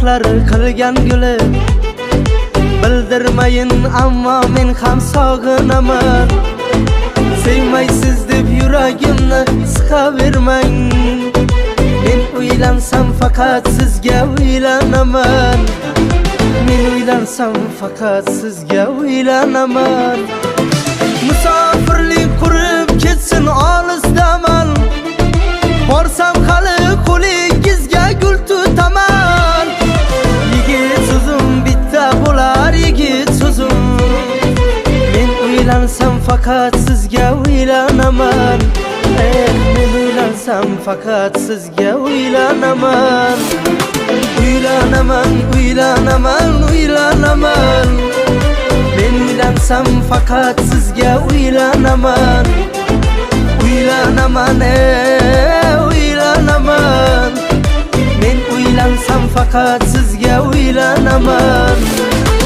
barmoqlar qilgan guli. Bildirmayin ammo men ham sog'inaman. Sevmaysiz deb yuragimni siqavermang. Men o'ylansam faqat sizga o'ylanaman. Men o'ylansam faqat sizga o'ylanaman. Musofirlik qurib ketsin olisdaman. Borsam hali qo'lingizga gul tutaman. Yigit so'zim bitta bo'lar, yigit so'zim. Men o'ylansam faqat sizga o'ylanaman. Men o'ylansam faqat sizga o'ylanaman. O'ylanaman, o'ylanaman, o'ylanaman. Men o'ylansam faqat sizga o'ylanaman. O'ylanaman, o'ylanaman. Men o'ylansam faqat sizga o'ylanaman.